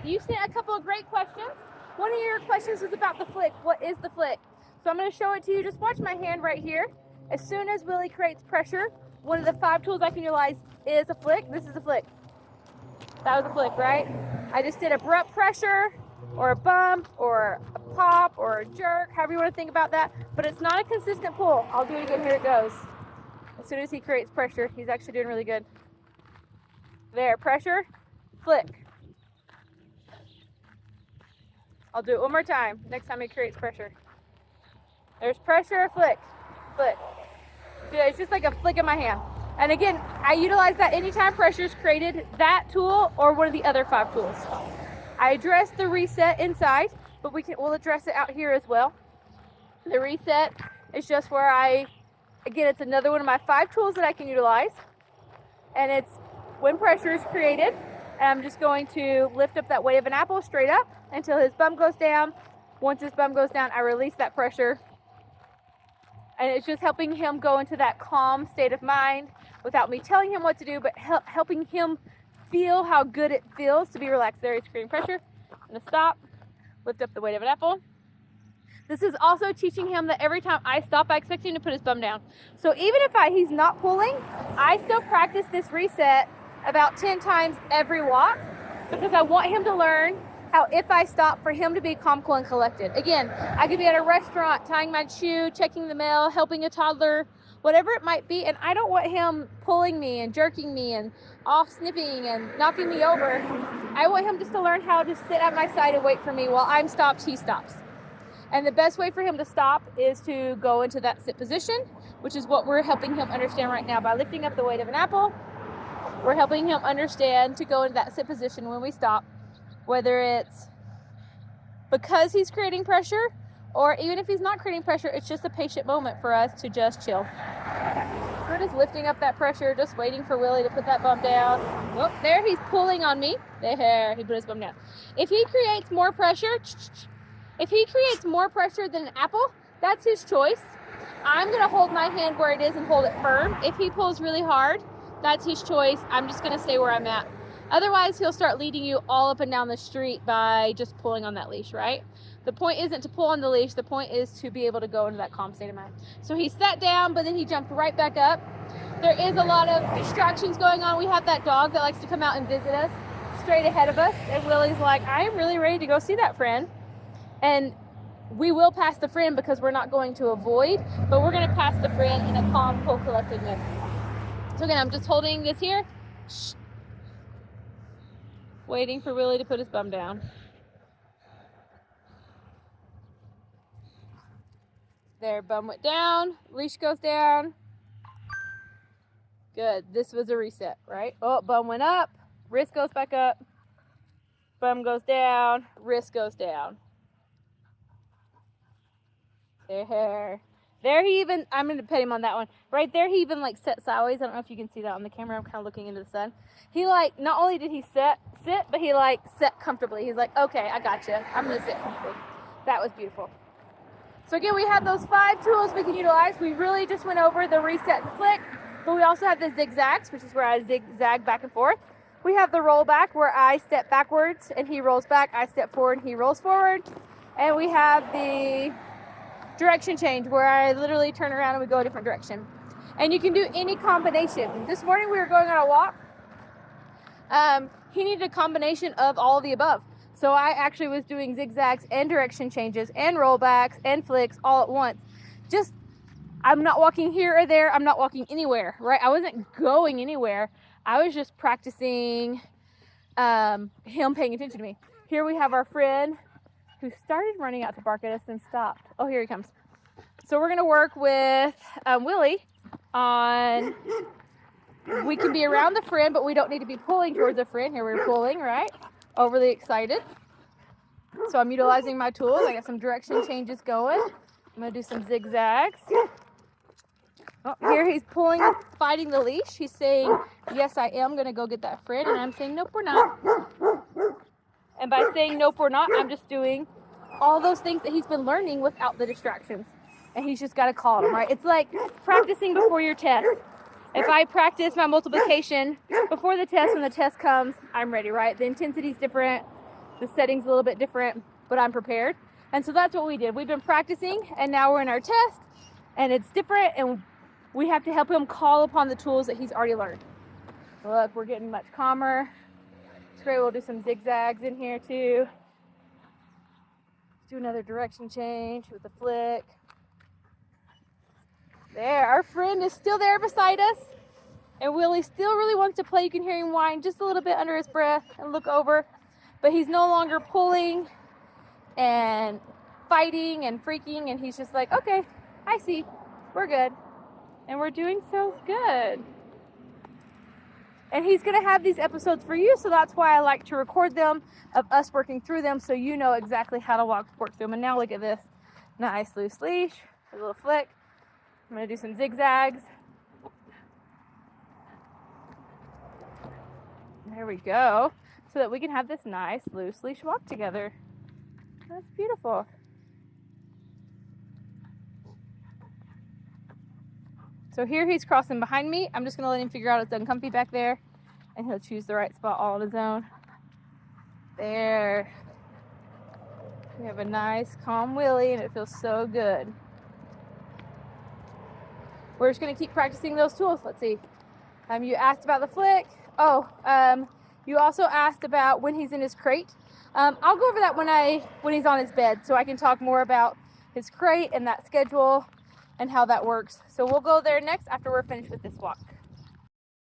right, you sent a couple of great questions. One of your questions was about the flick. What is the flick? So I'm going to show it to you. Just watch my hand right here. As soon as Willie creates pressure, one of the 5 tools I can utilize is a flick. This is a flick. That was a flick, right? I just did abrupt pressure or a bump or a pop or a jerk, however you want to think about that. But it's not a consistent pull. I'll do it again. Here it goes. As soon as he creates pressure, he's actually doing really good. There, pressure, flick. I'll do it one more time next time he creates pressure. There's pressure, flick, flick. See, it's just like a flick in my hand. And again, I utilize that anytime pressure is created, that tool or one of the other 5 tools. I address the reset inside, but we'll address it out here as well. The reset is just where again, it's another one of my 5 tools that I can utilize. And it's when pressure is created, and I'm just going to lift up that weight of an apple straight up until his bum goes down. Once his bum goes down, I release that pressure. And it's just helping him go into that calm state of mind without me telling him what to do, but helping him feel how good it feels to be relaxed. There, he's creating pressure. I'm going to stop, lift up the weight of an apple. This is also teaching him that every time I stop, I expect him to put his bum down. So even if he's not pulling, I still practice this reset about 10 times every walk because I want him to learn how if I stop, for him to be calm, cool, and collected. Again, I could be at a restaurant, tying my shoe, checking the mail, helping a toddler, whatever it might be, and I don't want him pulling me and jerking me and off snipping and knocking me over. I want him just to learn how to sit at my side and wait for me while I'm stopped, he stops. And the best way for him to stop is to go into that sit position, which is what we're helping him understand right now by lifting up the weight of an apple. We're helping him understand to go into that sit position when we stop, whether it's because he's creating pressure or even if he's not creating pressure, it's just a patient moment for us to just chill. We're just lifting up that pressure, just waiting for Willie to put that bum down. Oh, there, he's pulling on me. There, he put his bum down. If he creates more pressure than an apple, that's his choice. I'm going to hold my hand where it is and hold it firm. If he pulls really hard, that's his choice. I'm just going to stay where I'm at. Otherwise, he'll start leading you all up and down the street by just pulling on that leash, right? The point isn't to pull on the leash. The point is to be able to go into that calm state of mind. So he sat down, but then he jumped right back up. There is a lot of distractions going on. We have that dog that likes to come out and visit us straight ahead of us. And Willie's like, I am really ready to go see that friend. And we will pass the friend because we're not going to avoid, but we're going to pass the friend in a calm, cool, collected mood. So again, I'm just holding this here. Shh. Waiting for Willie to put his bum down. There, bum went down, leash goes down. Good, this was a reset, right? Oh, bum went up, wrist goes back up, bum goes down, wrist goes down. There he even, I'm going to pet him on that one. Right there, he even like sat sideways. I don't know if you can see that on the camera. I'm kind of looking into the sun. He like, not only did he sit, but he like sat comfortably. He's like, okay, I got you. I'm going to sit comfortably. That was beautiful. So again, we have those 5 tools we can utilize. We really just went over the reset and flick, but we also have the zigzags, which is where I zigzag back and forth. We have the roll back where I step backwards and he rolls back. I step forward and he rolls forward. And we have the direction change where I literally turn around and we go a different direction. And you can do any combination. This morning we were going on a walk. He needed a combination of all of the above. So I actually was doing zigzags and direction changes and rollbacks and flicks all at once. Just, I'm not walking here or there. I'm not walking anywhere, right? I wasn't going anywhere. I was just practicing him paying attention to me. Here we have our friend who started running out to bark at us and stopped. Oh, here he comes. So we're going to work with Willie on, we can be around the friend, but we don't need to be pulling towards the friend. Here we're pulling, right? Overly excited. So I'm utilizing my tools. I got some direction changes going. I'm going to do some zigzags. Oh, here he's pulling, fighting the leash. He's saying, yes, I am going to go get that friend. And I'm saying, nope, we're not. And by saying nope, we're not, I'm just doing all those things that he's been learning without the distractions. And he's just got to call them, right? It's like practicing before your test. If I practice my multiplication before the test, when the test comes, I'm ready, right? The intensity's different. the setting's a little bit different, but I'm prepared. And so that's what we did. We've been practicing, and now we're in our test, and it's different, and we have to help him call upon the tools that he's already learned. Look, we're getting much calmer. It's great. We'll do some zigzags in here too. Do another direction change with the flick. There, our friend is still there beside us, and Willie still really wants to play. You can hear him whine just a little bit under his breath and look over, but he's no longer pulling and fighting and freaking, and he's just like, okay, I see, we're good, and we're doing so good. And he's gonna have these episodes for you, so that's why I like to record them, of us working through them, so you know exactly how to work through them. And now look at this, nice loose leash, a little flick. I'm gonna do some zigzags. There we go, so that we can have this nice loose leash walk together. That's beautiful. So here he's crossing behind me. I'm just gonna let him figure out it's uncomfy back there, and he'll choose the right spot all on his own. There. We have a nice calm Willie, and it feels so good. We're just gonna keep practicing those tools. Let's see. You asked about the flick. You also asked about when he's in his crate. I'll go over that when he's on his bed, so I can talk more about his crate and that schedule and how that works. So we'll go there next after we're finished with this walk.